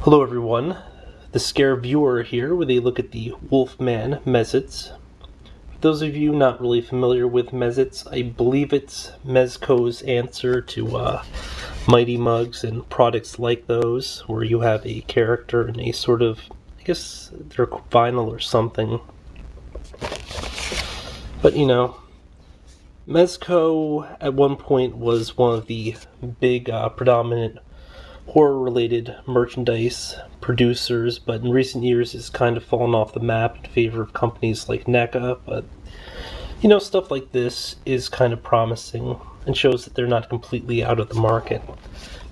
Hello everyone, the Scare Viewer here with a look at the Wolfman Mezitz. For those of you not really familiar with Mezitz, I believe it's Mezco's answer to Mighty Mugs and products like those, where you have a character in a sort of, I guess they're vinyl or something. But you know, Mezco at one point was one of the big predominant horror-related merchandise producers, but in recent years has kind of fallen off the map in favor of companies like NECA. But you know, stuff like this is kind of promising and shows that they're not completely out of the market.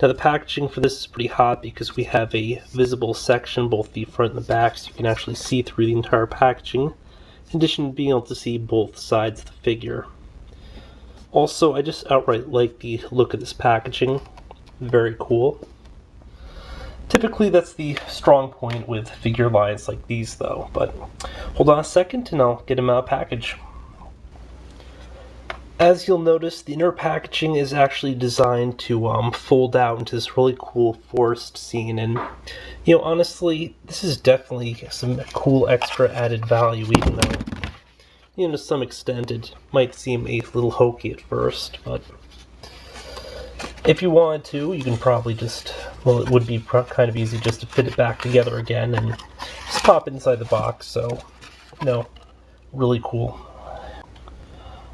Now the packaging for this is pretty hot because we have a visible section, both the front and the back, so you can actually see through the entire packaging, in addition to being able to see both sides of the figure. Also, I just outright like the look of this packaging. Very cool. Typically that's the strong point with figure lines like these though, but hold on a second and I'll get him out of package. As you'll notice, the inner packaging is actually designed to fold out into this really cool forest scene, and you know, honestly, this is definitely some cool extra added value, even though, you know, to some extent it might seem a little hokey at first, but if you wanted to, you can probably just, well, it would be kind of easy just to fit it back together again and just pop it inside the box, so, you know, really cool.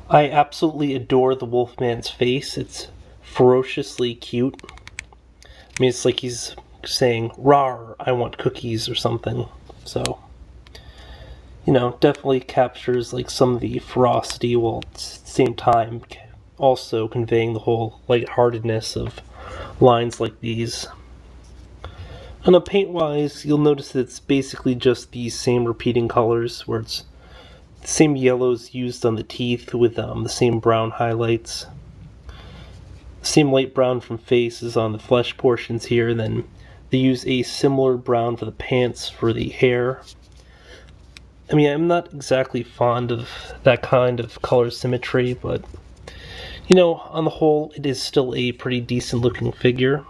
I absolutely adore the Wolfman's face. It's ferociously cute. I mean, it's like he's saying, "Rawr, I want cookies," or something. So, you know, definitely captures like some of the ferocity while at the same time also conveying the whole lightheartedness of lines like these. And paint-wise, you'll notice that it's basically just these same repeating colors, where it's the same yellows used on the teeth with the same brown highlights. The same light brown from face is on the flesh portions here, and then they use a similar brown for the pants for the hair. I mean, I'm not exactly fond of that kind of color symmetry, but you know, on the whole, it is still a pretty decent looking figure,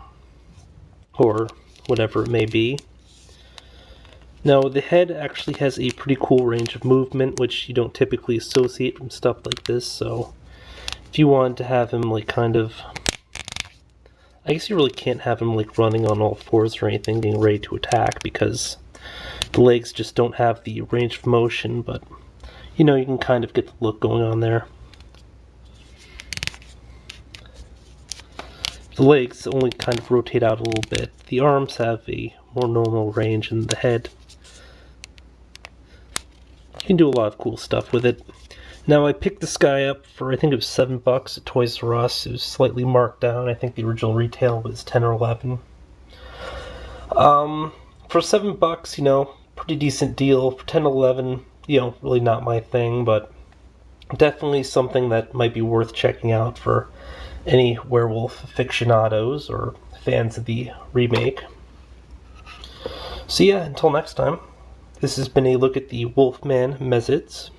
or whatever it may be. Now, the head actually has a pretty cool range of movement, which you don't typically associate from stuff like this, so if you wanted to have him like kind of, I guess you really can't have him like running on all fours or anything, being ready to attack, because the legs just don't have the range of motion, but you know, you can kind of get the look going on there. The legs only kind of rotate out a little bit. The arms have a more normal range, and the head, you can do a lot of cool stuff with it. Now I picked this guy up for, I think it was $7 at Toys R Us. It was slightly marked down. I think the original retail was 10 or 11. For $7, you know, pretty decent deal. For 10 or 11, you know, really not my thing, but definitely something that might be worth checking out for any werewolf aficionados or fans of the remake. So yeah, until next time, this has been a look at the Wolfman Mezitz.